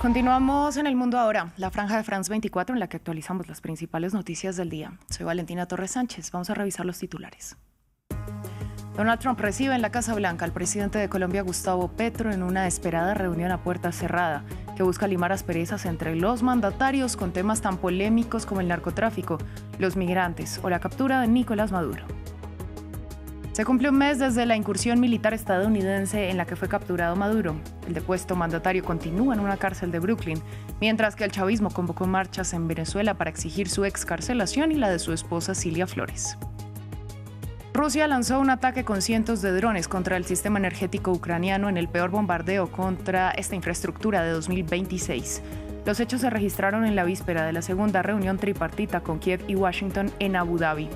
Continuamos en El Mundo Ahora, la franja de France 24 en la que actualizamos las principales noticias del día. Soy Valentina Torres Sánchez, vamos a revisar los titulares. Donald Trump recibe en la Casa Blanca al presidente de Colombia, Gustavo Petro, en una esperada reunión a puerta cerrada que busca limar asperezas entre los mandatarios con temas tan polémicos como el narcotráfico, los migrantes o la captura de Nicolás Maduro. Se cumple un mes desde la incursión militar estadounidense en la que fue capturado Maduro. El depuesto mandatario continúa en una cárcel de Brooklyn, mientras que el chavismo convocó marchas en Venezuela para exigir su excarcelación y la de su esposa Cilia Flores. Rusia lanzó un ataque con cientos de drones contra el sistema energético ucraniano en el peor bombardeo contra esta infraestructura de 2026. Los hechos se registraron en la víspera de la segunda reunión tripartita con Kiev y Washington en Abu Dhabi.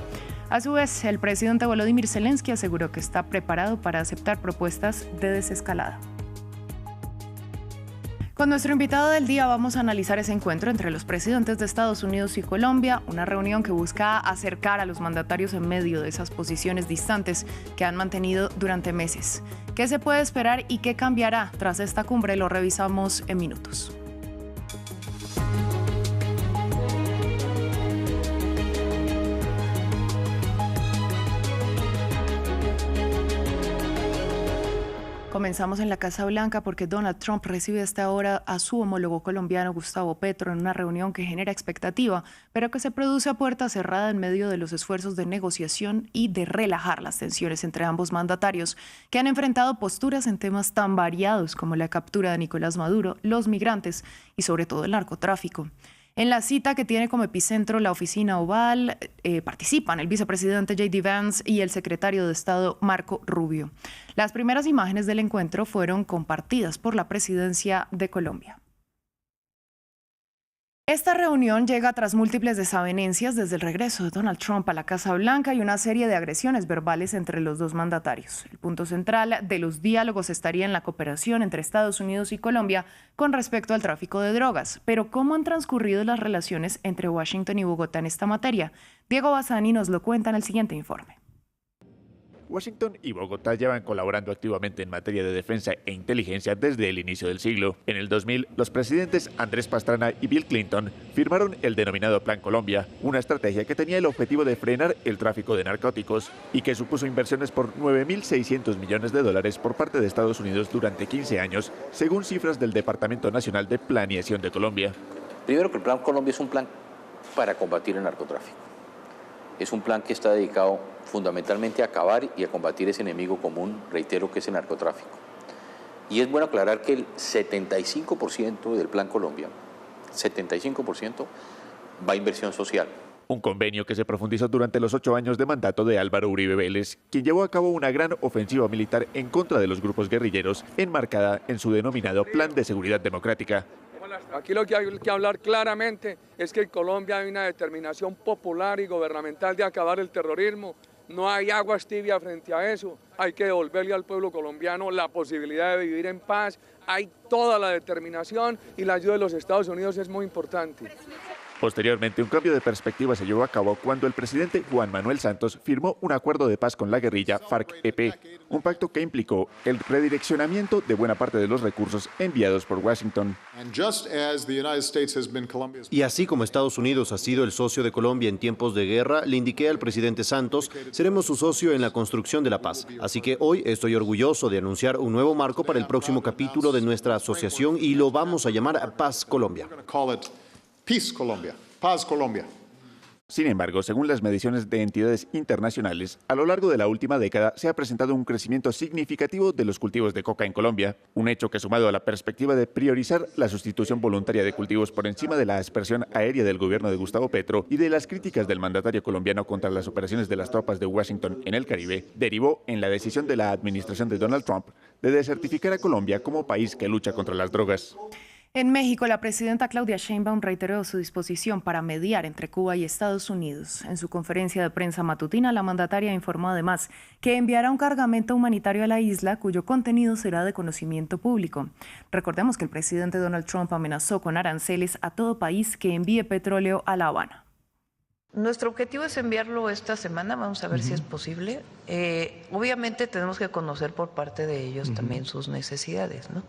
A su vez, el presidente Volodymyr Zelensky aseguró que está preparado para aceptar propuestas de desescalada. Con nuestro invitado del día vamos a analizar ese encuentro entre los presidentes de Estados Unidos y Colombia, una reunión que busca acercar a los mandatarios en medio de esas posiciones distantes que han mantenido durante meses. ¿Qué se puede esperar y qué cambiará tras esta cumbre? Lo revisamos en minutos. Comenzamos en la Casa Blanca porque Donald Trump recibe a esta hora a su homólogo colombiano Gustavo Petro en una reunión que genera expectativa, pero que se produce a puerta cerrada en medio de los esfuerzos de negociación y de relajar las tensiones entre ambos mandatarios, que han enfrentado posturas en temas tan variados como la captura de Nicolás Maduro, los migrantes y sobre todo el narcotráfico. En la cita, que tiene como epicentro la oficina Oval, participan el vicepresidente J.D. Vance y el secretario de Estado Marco Rubio. Las primeras imágenes del encuentro fueron compartidas por la presidencia de Colombia. Esta reunión llega tras múltiples desavenencias desde el regreso de Donald Trump a la Casa Blanca y una serie de agresiones verbales entre los dos mandatarios. El punto central de los diálogos estaría en la cooperación entre Estados Unidos y Colombia con respecto al tráfico de drogas. Pero ¿cómo han transcurrido las relaciones entre Washington y Bogotá en esta materia? Diego Bassani nos lo cuenta en el siguiente informe. Washington y Bogotá llevan colaborando activamente en materia de defensa e inteligencia desde el inicio del siglo. En el 2000, los presidentes Andrés Pastrana y Bill Clinton firmaron el denominado Plan Colombia, una estrategia que tenía el objetivo de frenar el tráfico de narcóticos y que supuso inversiones por $9.600 millones por parte de Estados Unidos durante 15 años, según cifras del Departamento Nacional de Planeación de Colombia. Primero, que el Plan Colombia es un plan para combatir el narcotráfico. Es un plan que está dedicado fundamentalmente a acabar y a combatir ese enemigo común, reitero, que es el narcotráfico. Y es bueno aclarar que el 75% del Plan Colombia, 75%, va a inversión social. Un convenio que se profundizó durante los 8 años de mandato de Álvaro Uribe Vélez, quien llevó a cabo una gran ofensiva militar en contra de los grupos guerrilleros, enmarcada en su denominado Plan de Seguridad Democrática. Aquí lo que hay que hablar claramente es que en Colombia hay una determinación popular y gubernamental de acabar el terrorismo. No hay aguas tibias frente a eso. Hay que devolverle al pueblo colombiano la posibilidad de vivir en paz. Hay toda la determinación y la ayuda de los Estados Unidos es muy importante. Posteriormente, un cambio de perspectiva se llevó a cabo cuando el presidente Juan Manuel Santos firmó un acuerdo de paz con la guerrilla FARC-EP, un pacto que implicó el redireccionamiento de buena parte de los recursos enviados por Washington. Y así como Estados Unidos ha sido el socio de Colombia en tiempos de guerra, le indiqué al presidente Santos, seremos su socio en la construcción de la paz. Así que hoy estoy orgulloso de anunciar un nuevo marco para el próximo capítulo de nuestra asociación y lo vamos a llamar Paz Colombia. Peace Colombia, Paz Colombia. Sin embargo, según las mediciones de entidades internacionales, a lo largo de la última década se ha presentado un crecimiento significativo de los cultivos de coca en Colombia, un hecho que, sumado a la perspectiva de priorizar la sustitución voluntaria de cultivos por encima de la aspersión aérea del gobierno de Gustavo Petro y de las críticas del mandatario colombiano contra las operaciones de las tropas de Washington en el Caribe, derivó en la decisión de la administración de Donald Trump de desertificar a Colombia como país que lucha contra las drogas. En México, la presidenta Claudia Sheinbaum reiteró su disposición para mediar entre Cuba y Estados Unidos. En su conferencia de prensa matutina, la mandataria informó además que enviará un cargamento humanitario a la isla cuyo contenido será de conocimiento público. Recordemos que el presidente Donald Trump amenazó con aranceles a todo país que envíe petróleo a La Habana. Nuestro objetivo es enviarlo esta semana, vamos a ver si es posible. Obviamente tenemos que conocer por parte de ellos también sus necesidades, ¿no?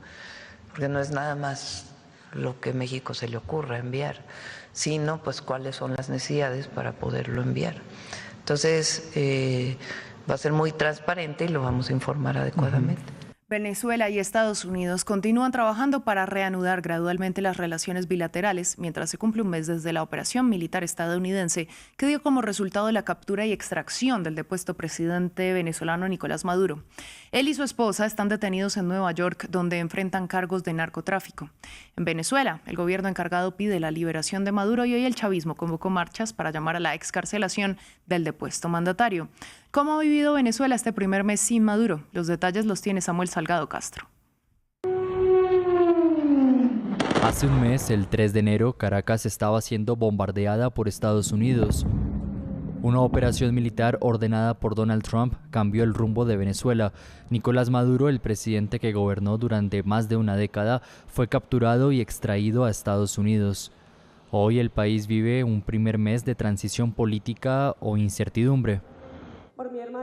Porque no es nada más lo que México se le ocurra enviar, sino pues cuáles son las necesidades para poderlo enviar. Entonces, va a ser muy transparente y lo vamos a informar adecuadamente. Venezuela y Estados Unidos continúan trabajando para reanudar gradualmente las relaciones bilaterales mientras se cumple un mes desde la operación militar estadounidense que dio como resultado la captura y extracción del depuesto presidente venezolano Nicolás Maduro. Él y su esposa están detenidos en Nueva York, donde enfrentan cargos de narcotráfico. En Venezuela, el gobierno encargado pide la liberación de Maduro y hoy el chavismo convocó marchas para llamar a la excarcelación del depuesto mandatario. ¿Cómo ha vivido Venezuela este primer mes sin Maduro? Los detalles los tiene Samuel Salgado Castro. Hace un mes, el 3 de enero, Caracas estaba siendo bombardeada por Estados Unidos. Una operación militar ordenada por Donald Trump cambió el rumbo de Venezuela. Nicolás Maduro, el presidente que gobernó durante más de una década, fue capturado y extraído a Estados Unidos. Hoy el país vive un primer mes de transición política o incertidumbre.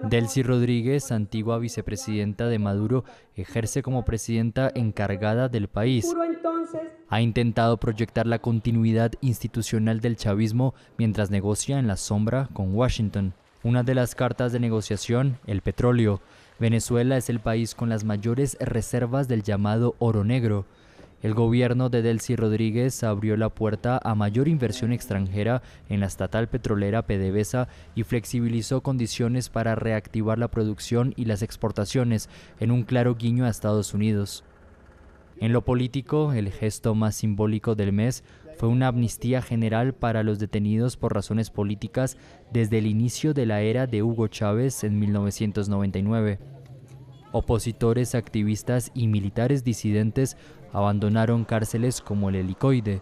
Delcy Rodríguez, antigua vicepresidenta de Maduro, ejerce como presidenta encargada del país. Ha intentado proyectar la continuidad institucional del chavismo mientras negocia en la sombra con Washington. Una de las cartas de negociación, el petróleo. Venezuela es el país con las mayores reservas del llamado oro negro. El gobierno de Delcy Rodríguez abrió la puerta a mayor inversión extranjera en la estatal petrolera PDVSA y flexibilizó condiciones para reactivar la producción y las exportaciones, en un claro guiño a Estados Unidos. En lo político, el gesto más simbólico del mes fue una amnistía general para los detenidos por razones políticas desde el inicio de la era de Hugo Chávez en 1999. Opositores, activistas y militares disidentes abandonaron cárceles como el Helicoide.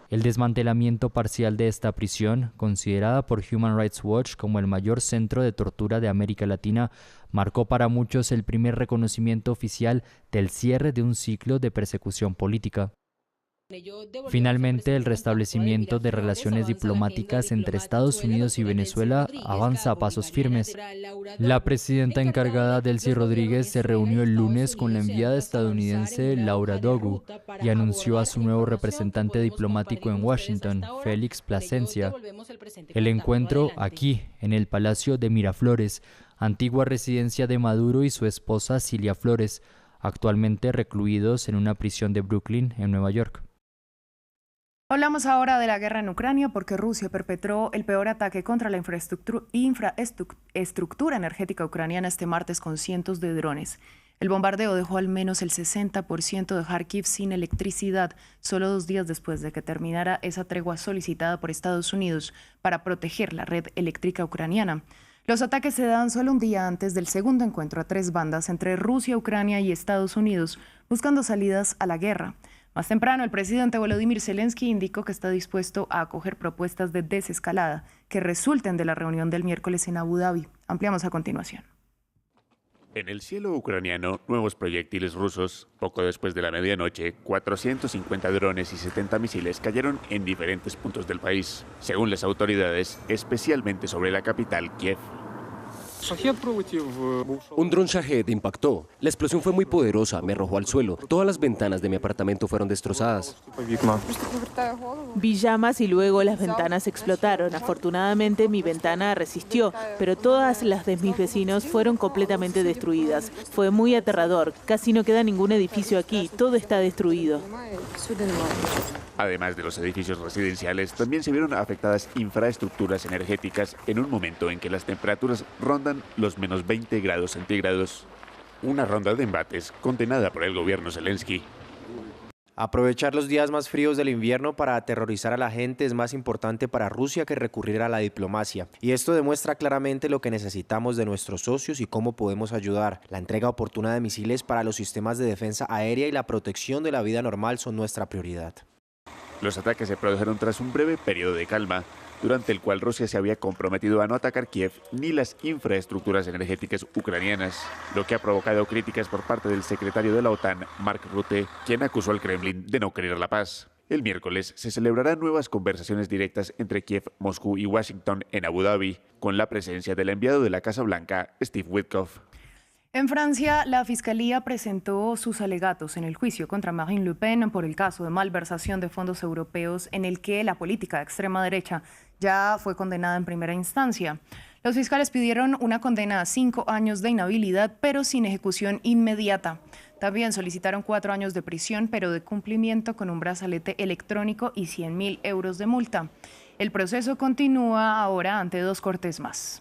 El desmantelamiento parcial de esta prisión, considerada por Human Rights Watch como el mayor centro de tortura de América Latina, marcó para muchos el primer reconocimiento oficial del cierre de un ciclo de persecución política. Finalmente, el restablecimiento de relaciones diplomáticas entre Estados Unidos y Venezuela avanza a pasos firmes. La presidenta encargada Delcy Rodríguez se reunió el lunes con la enviada estadounidense Laura Dogu y anunció a su nuevo representante diplomático en Washington, Félix Plasencia. El encuentro aquí, en el Palacio de Miraflores, antigua residencia de Maduro y su esposa Cilia Flores, actualmente recluidos en una prisión de Brooklyn, en Nueva York. Hablamos ahora de la guerra en Ucrania porque Rusia perpetró el peor ataque contra la infraestructura energética ucraniana este martes con cientos de drones. El bombardeo dejó al menos el 60% de Kharkiv sin electricidad, solo 2 días después de que terminara esa tregua solicitada por Estados Unidos para proteger la red eléctrica ucraniana. Los ataques se dan solo un día antes del segundo encuentro a 3 bandas entre Rusia, Ucrania y Estados Unidos, buscando salidas a la guerra. Más temprano, el presidente Volodymyr Zelensky indicó que está dispuesto a acoger propuestas de desescalada que resulten de la reunión del miércoles en Abu Dhabi. Ampliamos a continuación. En el cielo ucraniano, nuevos proyectiles rusos. Poco después de la medianoche, 450 drones y 70 misiles cayeron en diferentes puntos del país, según las autoridades, especialmente sobre la capital, Kiev. Un dron Shahed impactó. La explosión fue muy poderosa, me arrojó al suelo. Todas las ventanas de mi apartamento fueron destrozadas. Vi llamas y luego las ventanas explotaron. Afortunadamente mi ventana resistió, pero todas las de mis vecinos fueron completamente destruidas. Fue muy aterrador. Casi no queda ningún edificio aquí. Todo está destruido. Además de los edificios residenciales, también se vieron afectadas infraestructuras energéticas en un momento en que las temperaturas rondan los menos 20 grados centígrados. Una ronda de embates condenada por el gobierno Zelensky. Aprovechar los días más fríos del invierno para aterrorizar a la gente es más importante para Rusia que recurrir a la diplomacia. Y esto demuestra claramente lo que necesitamos de nuestros socios y cómo podemos ayudar. La entrega oportuna de misiles para los sistemas de defensa aérea y la protección de la vida normal son nuestra prioridad. Los ataques se produjeron tras un breve periodo de calma, durante el cual Rusia se había comprometido a no atacar Kiev ni las infraestructuras energéticas ucranianas, lo que ha provocado críticas por parte del secretario de la OTAN, Mark Rutte, quien acusó al Kremlin de no querer la paz. El miércoles se celebrarán nuevas conversaciones directas entre Kiev, Moscú y Washington en Abu Dhabi, con la presencia del enviado de la Casa Blanca, Steve Witkoff. En Francia, la Fiscalía presentó sus alegatos en el juicio contra Marine Le Pen por el caso de malversación de fondos europeos en el que la política de extrema derecha ya fue condenada en primera instancia. Los fiscales pidieron una condena a 5 años de inhabilidad, pero sin ejecución inmediata. También solicitaron 4 años de prisión, pero de cumplimiento con un brazalete electrónico y 100.000 euros de multa. El proceso continúa ahora ante 2 cortes más.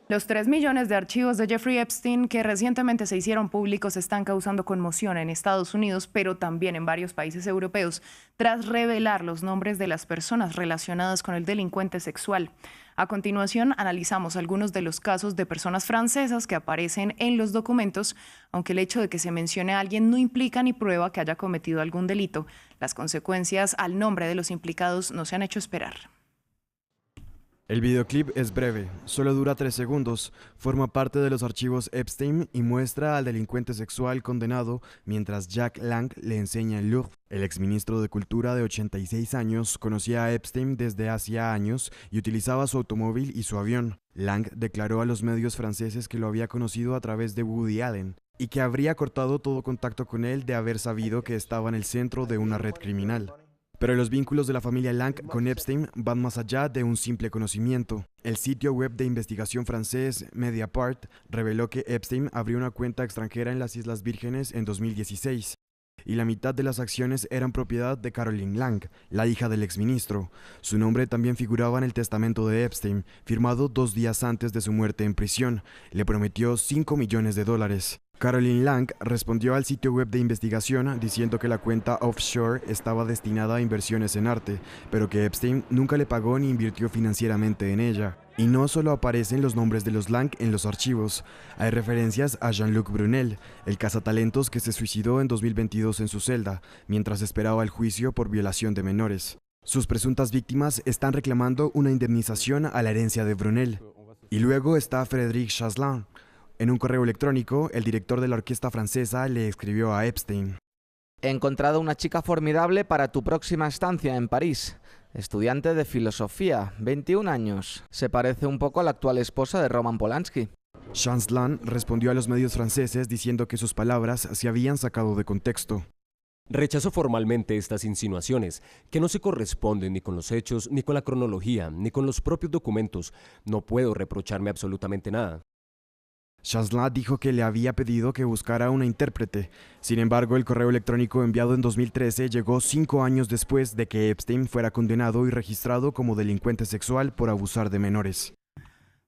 Los 3 millones de archivos de Jeffrey Epstein que recientemente se hicieron públicos están causando conmoción en Estados Unidos, pero también en varios países europeos, tras revelar los nombres de las personas relacionadas con el delincuente sexual. A continuación, analizamos algunos de los casos de personas francesas que aparecen en los documentos, aunque el hecho de que se mencione a alguien no implica ni prueba que haya cometido algún delito. Las consecuencias al nombre de los implicados no se han hecho esperar. El videoclip es breve, solo dura 3 segundos, forma parte de los archivos Epstein y muestra al delincuente sexual condenado mientras Jack Lang le enseña el Louvre. El exministro de Cultura de 86 años conocía a Epstein desde hacía años y utilizaba su automóvil y su avión. Lang declaró a los medios franceses que lo había conocido a través de Woody Allen y que habría cortado todo contacto con él de haber sabido que estaba en el centro de una red criminal. Pero los vínculos de la familia Lang con Epstein van más allá de un simple conocimiento. El sitio web de investigación francés Mediapart reveló que Epstein abrió una cuenta extranjera en las Islas Vírgenes en 2016. Y la mitad de las acciones eran propiedad de Caroline Lang, la hija del exministro. Su nombre también figuraba en el testamento de Epstein, firmado 2 días antes de su muerte en prisión. Le prometió $5 millones. Caroline Lang respondió al sitio web de investigación diciendo que la cuenta offshore estaba destinada a inversiones en arte, pero que Epstein nunca le pagó ni invirtió financieramente en ella. Y no solo aparecen los nombres de los Lang en los archivos, hay referencias a Jean-Luc Brunel, el cazatalentos que se suicidó en 2022 en su celda, mientras esperaba el juicio por violación de menores. Sus presuntas víctimas están reclamando una indemnización a la herencia de Brunel. Y luego está Frédéric Chasselin. En un correo electrónico, el director de la orquesta francesa le escribió a Epstein: He encontrado una chica formidable para tu próxima estancia en París. Estudiante de filosofía, 21 años. Se parece un poco a la actual esposa de Roman Polanski. Chasselin respondió a los medios franceses diciendo que sus palabras se habían sacado de contexto. Rechazo formalmente estas insinuaciones, que no se corresponden ni con los hechos, ni con la cronología, ni con los propios documentos. No puedo reprocharme absolutamente nada. Chasselin dijo que le había pedido que buscara una intérprete. Sin embargo, el correo electrónico enviado en 2013 llegó 5 años después de que Epstein fuera condenado y registrado como delincuente sexual por abusar de menores.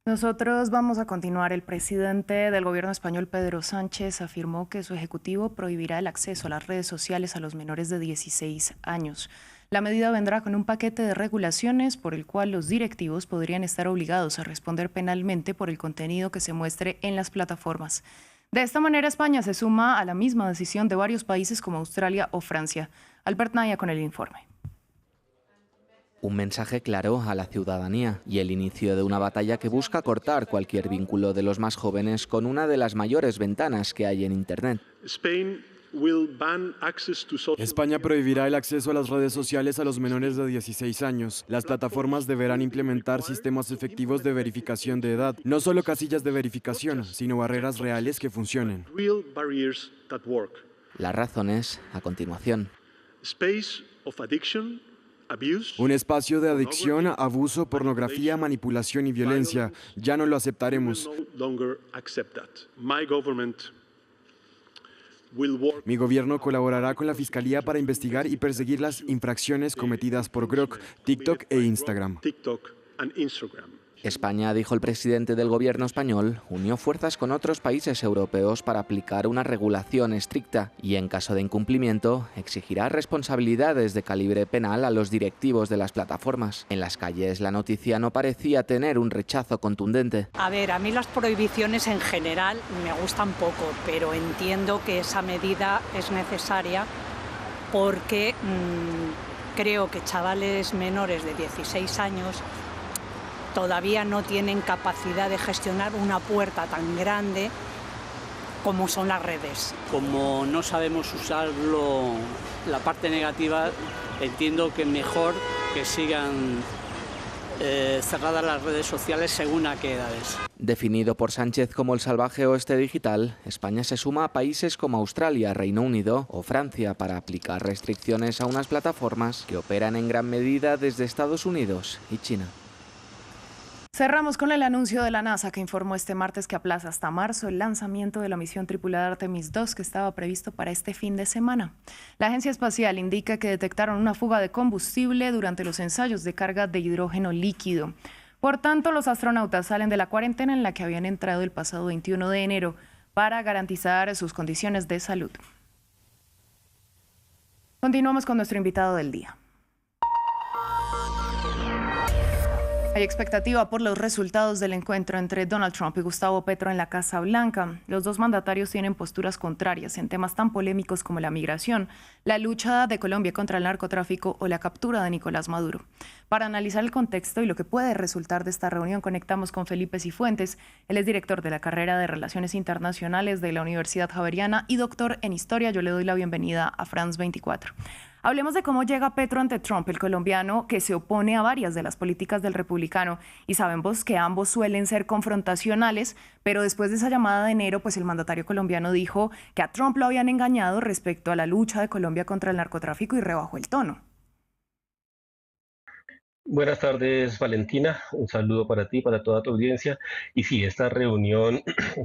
Nosotros vamos a continuar. El presidente del gobierno español, Pedro Sánchez, afirmó que su ejecutivo prohibirá el acceso a las redes sociales a los menores de 16 años. La medida vendrá con un paquete de regulaciones por el cual los directivos podrían estar obligados a responder penalmente por el contenido que se muestre en las plataformas. De esta manera, España se suma a la misma decisión de varios países como Australia o Francia. Albert Naya con el informe. Un mensaje claro a la ciudadanía y el inicio de una batalla que busca cortar cualquier vínculo de los más jóvenes con una de las mayores ventanas que hay en Internet. España prohibirá el acceso a las redes sociales a los menores de 16 años. Las plataformas deberán implementar sistemas efectivos de verificación de edad, no solo casillas de verificación, sino barreras reales que funcionen. Las razones, a continuación. Un espacio de adicción, abuso, pornografía, manipulación y violencia. Ya no lo aceptaremos. Mi gobierno colaborará con la Fiscalía para investigar y perseguir las infracciones cometidas por Grok, TikTok e Instagram. España, dijo el presidente del gobierno español, unió fuerzas con otros países europeos para aplicar una regulación estricta y, en caso de incumplimiento, exigirá responsabilidades de calibre penal a los directivos de las plataformas. En las calles, la noticia no parecía tener un rechazo contundente. A ver, a mí las prohibiciones en general me gustan poco, pero entiendo que esa medida es necesaria porque creo que chavales menores de 16 años todavía no tienen capacidad de gestionar una puerta tan grande como son las redes. Como no sabemos usarlo, la parte negativa, entiendo que mejor que sigan cerradas las redes sociales según a qué edades. Definido por Sánchez como el salvaje oeste digital, España se suma a países como Australia, Reino Unido o Francia para aplicar restricciones a unas plataformas que operan en gran medida desde Estados Unidos y China. Cerramos con el anuncio de la NASA, que informó este martes que aplaza hasta marzo el lanzamiento de la misión tripulada Artemis II, que estaba previsto para este fin de semana. La agencia espacial indica que detectaron una fuga de combustible durante los ensayos de carga de hidrógeno líquido. Por tanto, los astronautas salen de la cuarentena en la que habían entrado el pasado 21 de enero para garantizar sus condiciones de salud. Continuamos con nuestro invitado del día. Hay expectativa por los resultados del encuentro entre Donald Trump y Gustavo Petro en la Casa Blanca. Los dos mandatarios tienen posturas contrarias en temas tan polémicos como la migración, la lucha de Colombia contra el narcotráfico o la captura de Nicolás Maduro. Para analizar el contexto y lo que puede resultar de esta reunión, conectamos con Felipe Cifuentes. Él es director de la carrera de Relaciones Internacionales de la Universidad Javeriana y doctor en Historia. Yo le doy la bienvenida a France 24. Hablemos de cómo llega Petro ante Trump, el colombiano que se opone a varias de las políticas del republicano, y sabemos que ambos suelen ser confrontacionales, pero después de esa llamada de enero, pues el mandatario colombiano dijo que a Trump lo habían engañado respecto a la lucha de Colombia contra el narcotráfico y rebajó el tono. Buenas tardes, Valentina. Un saludo para ti, para toda tu audiencia. Y sí, esta reunión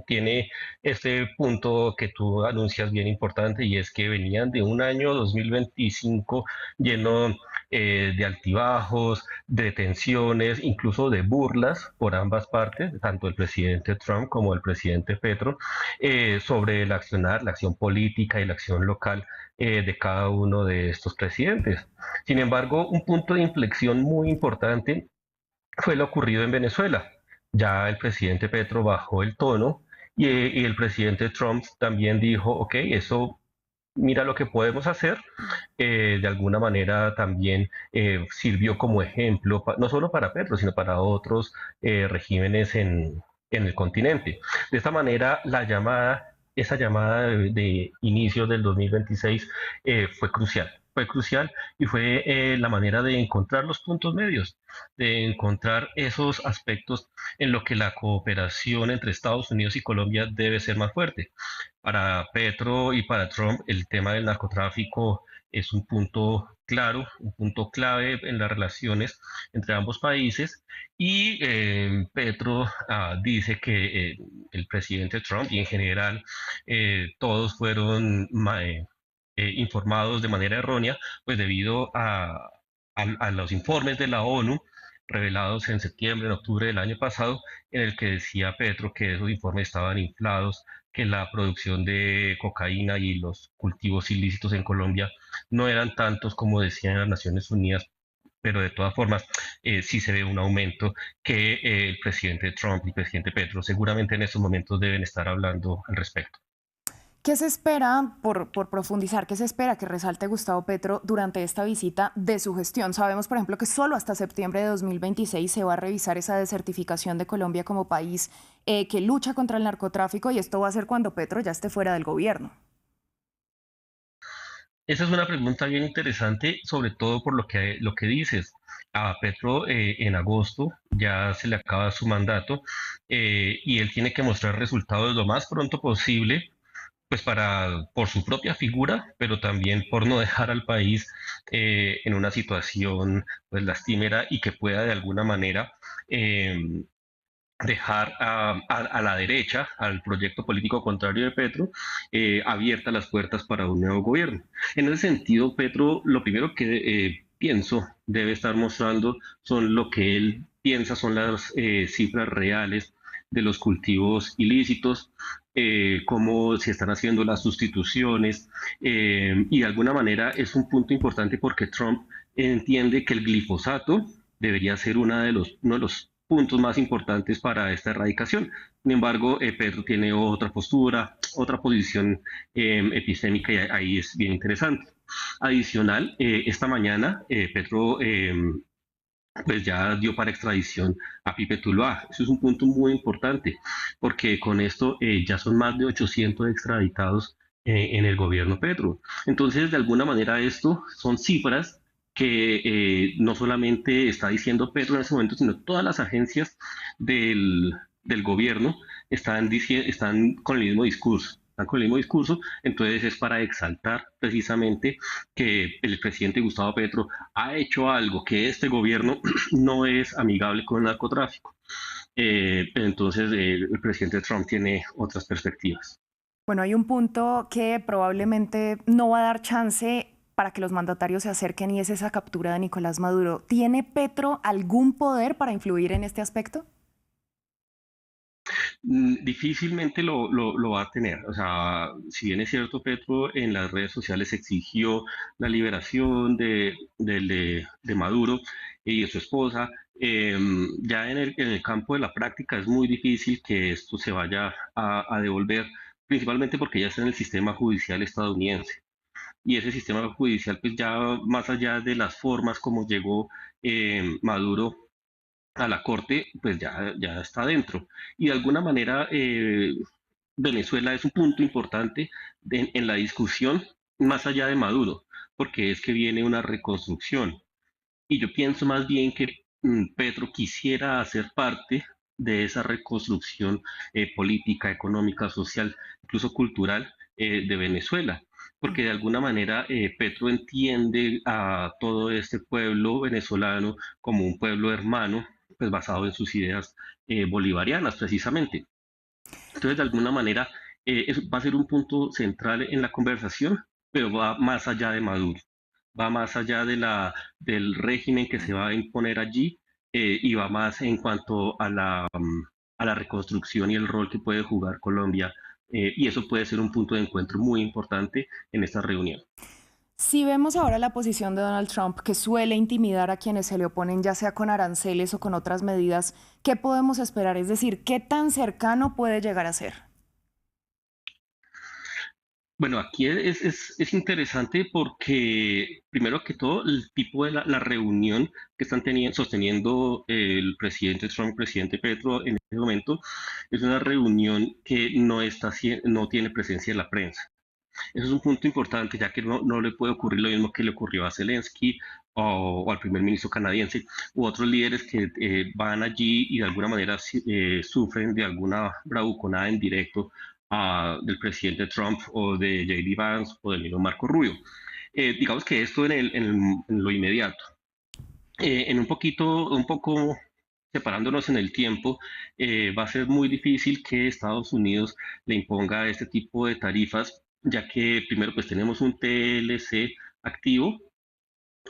tiene este punto que tú anuncias bien importante, y es que venían de un año 2025 lleno de altibajos, de tensiones, incluso de burlas por ambas partes, tanto el presidente Trump como el presidente Petro, sobre el accionar, la acción política y la acción local de cada uno de estos presidentes. Sin embargo, un punto de inflexión muy importante fue lo ocurrido en Venezuela. Ya el presidente Petro bajó el tono y el presidente Trump también dijo, ok, eso, mira lo que podemos hacer. De alguna manera también sirvió como ejemplo, no solo para Petro, sino para otros regímenes en el continente. De esta manera, esa llamada de inicio del 2026 fue crucial y fue la manera de encontrar los puntos medios, de encontrar esos aspectos en lo que la cooperación entre Estados Unidos y Colombia debe ser más fuerte. Para Petro y para Trump, el tema del narcotráfico es un punto claro, un punto clave en las relaciones entre ambos países, y Petro dice que el presidente Trump y en general todos fueron informados de manera errónea, pues debido a los informes de la ONU revelados en septiembre, en octubre del año pasado, en el que decía Petro que esos informes estaban inflados, que la producción de cocaína y los cultivos ilícitos en Colombia no eran tantos como decían las Naciones Unidas, pero de todas formas sí se ve un aumento que el presidente Trump y el presidente Petro seguramente en estos momentos deben estar hablando al respecto. ¿Qué se espera, por profundizar, qué se espera que resalte Gustavo Petro durante esta visita de su gestión? Sabemos, por ejemplo, que solo hasta septiembre de 2026 se va a revisar esa desertificación de Colombia como país que lucha contra el narcotráfico, y esto va a ser cuando Petro ya esté fuera del gobierno. Esa es una pregunta bien interesante, sobre todo por lo que dices. A Petro en agosto ya se le acaba su mandato y él tiene que mostrar resultados lo más pronto posible, pues por su propia figura, pero también por no dejar al país en una situación pues lastimera, y que pueda de alguna manera dejar a la derecha, al proyecto político contrario de Petro, abiertas las puertas para un nuevo gobierno. En ese sentido, Petro, lo primero que pienso debe estar mostrando son lo que él piensa son las cifras reales de los cultivos ilícitos, cómo se están haciendo las sustituciones, y de alguna manera es un punto importante porque Trump entiende que el glifosato debería ser uno de los puntos más importantes para esta erradicación. Sin embargo, Petro tiene otra postura, otra posición epistémica, y ahí es bien interesante. Adicional, esta mañana Petro pues ya dio para extradición a Pipe Tuluá. Eso es un punto muy importante, porque con esto ya son más de 800 extraditados en el gobierno Petro. Entonces, de alguna manera, esto son cifras que no solamente está diciendo Petro en ese momento, sino todas las agencias del gobierno están con el mismo discurso. Están con el mismo discurso, entonces es para exaltar precisamente que el presidente Gustavo Petro ha hecho algo, que este gobierno no es amigable con el narcotráfico. Entonces el presidente Trump tiene otras perspectivas. Bueno, hay un punto que probablemente no va a dar chance para que los mandatarios se acerquen y es esa captura de Nicolás Maduro. ¿Tiene Petro algún poder para influir en este aspecto? Difícilmente lo va a tener. O sea, si bien es cierto, Petro en las redes sociales exigió la liberación de Maduro y de su esposa, ya en el campo de la práctica es muy difícil que esto se vaya a devolver, principalmente porque ya está en el sistema judicial estadounidense. Y ese sistema judicial, pues ya más allá de las formas como llegó Maduro a la corte, pues ya está dentro. Y de alguna manera Venezuela es un punto importante en la discusión más allá de Maduro, porque es que viene una reconstrucción. Y yo pienso más bien que Petro quisiera hacer parte de esa reconstrucción política, económica, social, incluso cultural de Venezuela, porque de alguna manera Petro entiende a todo este pueblo venezolano como un pueblo hermano, pues basado en sus ideas bolivarianas precisamente. Entonces, de alguna manera, eso va a ser un punto central en la conversación, pero va más allá de Maduro, va más allá del régimen que se va a imponer allí y va más en cuanto a la reconstrucción y el rol que puede jugar Colombia. Y eso puede ser un punto de encuentro muy importante en esta reunión. Si vemos ahora la posición de Donald Trump, que suele intimidar a quienes se le oponen, ya sea con aranceles o con otras medidas, ¿qué podemos esperar? Es decir, ¿qué tan cercano puede llegar a ser? Bueno, aquí es interesante porque, primero que todo, el tipo de la reunión que están sosteniendo el presidente Trump, presidente Petro en este momento, es una reunión que no tiene presencia de la prensa. Eso es un punto importante, ya que no le puede ocurrir lo mismo que le ocurrió a Zelensky o al primer ministro canadiense u otros líderes que van allí y de alguna manera sufren de alguna bravuconada en directo del presidente Trump o de J.D. Vance o del mismo Marco Rubio. Digamos que esto en lo inmediato. Un poco separándonos en el tiempo, va a ser muy difícil que Estados Unidos le imponga este tipo de tarifas, ya que primero pues tenemos un TLC activo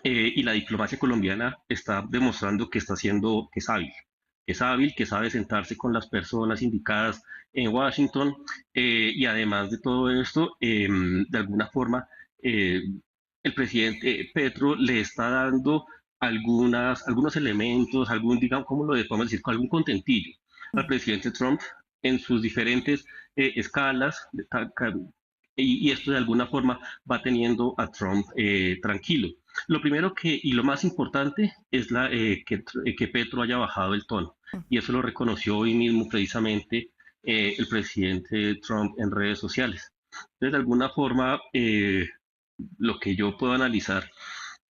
y la diplomacia colombiana está demostrando que es hábil, que sabe sentarse con las personas indicadas en Washington y además de todo esto, de alguna forma, el presidente Petro le está dando algunos elementos, digamos, ¿cómo lo podemos decir? Algún contentillo al presidente Trump en sus diferentes escalas, y esto de alguna forma va teniendo a Trump tranquilo. Lo primero y lo más importante es que Petro haya bajado el tono, y eso lo reconoció hoy mismo precisamente el presidente Trump en redes sociales. Entonces, de alguna forma, lo que yo puedo analizar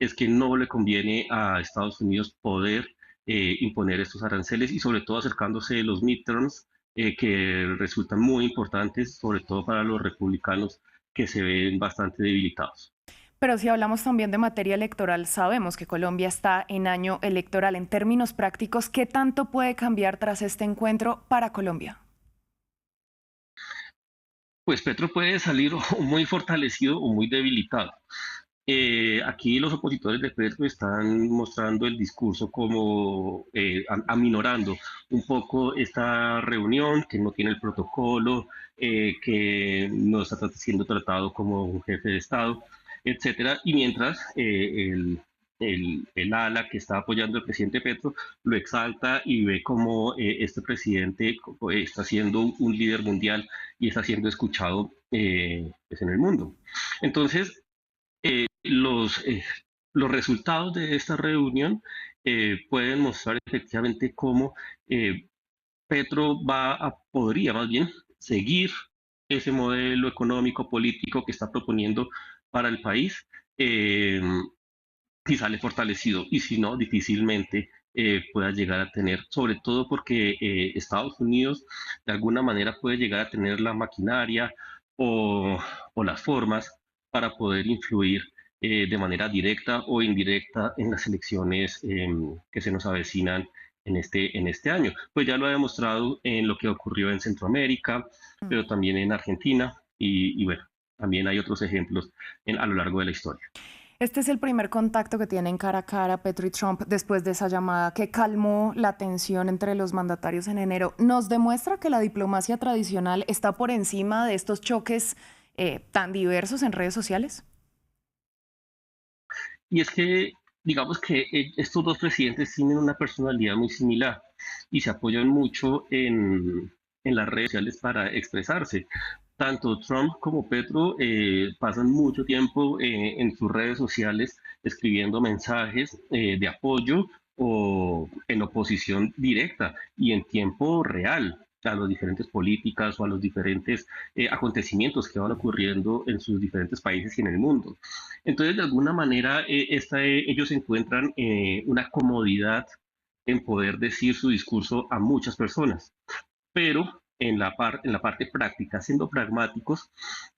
es que no le conviene a Estados Unidos poder imponer estos aranceles y sobre todo acercándose de los midterms que resultan muy importantes, sobre todo para los republicanos que se ven bastante debilitados. Pero si hablamos también de materia electoral, sabemos que Colombia está en año electoral. En términos prácticos, ¿qué tanto puede cambiar tras este encuentro para Colombia? Pues Petro puede salir muy fortalecido o muy debilitado. Aquí los opositores de Petro están mostrando el discurso como aminorando un poco esta reunión, que no tiene el protocolo, que no está siendo tratado como un jefe de Estado, etcétera. Y mientras el ala que está apoyando al presidente Petro lo exalta y ve como este presidente está siendo un líder mundial y está siendo escuchado pues en el mundo. Entonces, los resultados de esta reunión pueden mostrar efectivamente cómo Petro podría más bien seguir ese modelo económico político que está proponiendo para el país, si sale fortalecido, y si no, difícilmente pueda llegar a tener, sobre todo porque Estados Unidos de alguna manera puede llegar a tener la maquinaria o las formas para poder influir de manera directa o indirecta en las elecciones que se nos avecinan en este año. Pues ya lo ha demostrado en lo que ocurrió en Centroamérica, pero también en Argentina, y bueno, también hay otros ejemplos a lo largo de la historia. Este es el primer contacto que tienen cara a cara Petro y Trump después de esa llamada que calmó la tensión entre los mandatarios en enero. ¿Nos demuestra que la diplomacia tradicional está por encima de estos choques tan diversos en redes sociales? Y es que, digamos que estos dos presidentes tienen una personalidad muy similar y se apoyan mucho en las redes sociales para expresarse. Tanto Trump como Petro pasan mucho tiempo en sus redes sociales escribiendo mensajes de apoyo o en oposición directa y en tiempo real a las diferentes políticas o a los diferentes acontecimientos que van ocurriendo en sus diferentes países y en el mundo. Entonces, de alguna manera, ellos encuentran una comodidad en poder decir su discurso a muchas personas, pero en la parte práctica, siendo pragmáticos,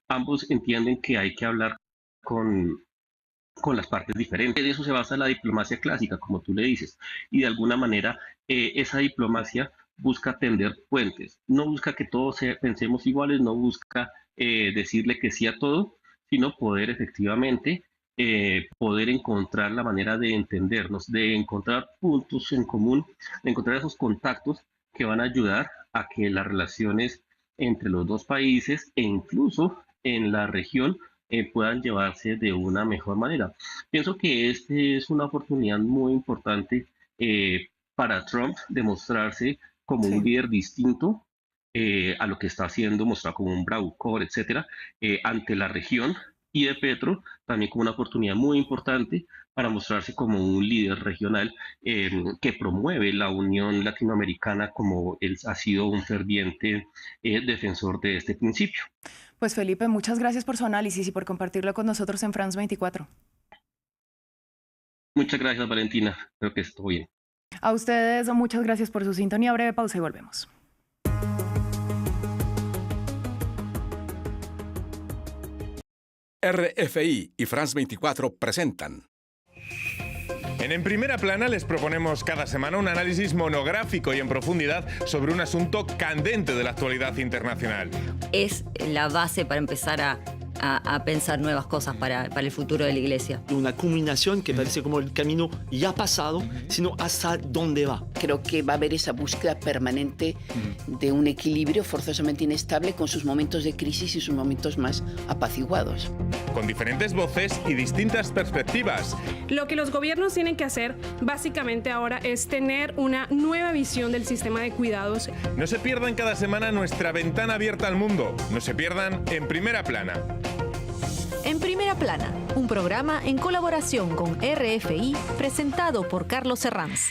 ambos entienden que hay que hablar con las partes diferentes. De eso se basa la diplomacia clásica, como tú le dices, y de alguna manera esa diplomacia busca tender puentes, no busca que todos pensemos iguales, no busca decirle que sí a todo, sino poder efectivamente poder encontrar la manera de entendernos, de encontrar puntos en común, de encontrar esos contactos que van a ayudar a que las relaciones entre los dos países e incluso en la región puedan llevarse de una mejor manera. Pienso que este es una oportunidad muy importante para Trump de mostrarse como un líder distinto a lo que está haciendo, mostrado como un bravucón, etcétera, ante la región, y de Petro también como una oportunidad muy importante para mostrarse como un líder regional que promueve la unión latinoamericana, como él ha sido un ferviente defensor de este principio. Pues Felipe, muchas gracias por su análisis y por compartirlo con nosotros en France 24. Muchas gracias, Valentina. Creo que estoy bien. A ustedes, muchas gracias por su sintonía. Breve pausa y volvemos. RFI y France 24 presentan. En Primera Plana les proponemos cada semana un análisis monográfico y en profundidad sobre un asunto candente de la actualidad internacional. Es la base para empezar a pensar nuevas cosas para el futuro de la Iglesia. Una culminación que parece como el camino ya pasado, sino hasta dónde va. Creo que va a haber esa búsqueda permanente de un equilibrio forzosamente inestable con sus momentos de crisis y sus momentos más apaciguados. Con diferentes voces y distintas perspectivas. Lo que los gobiernos tienen que hacer básicamente ahora es tener una nueva visión del sistema de cuidados. No se pierdan cada semana nuestra ventana abierta al mundo. No se pierdan En Primera Plana. En Primera Plana, un programa en colaboración con RFI presentado por Carlos Herranz.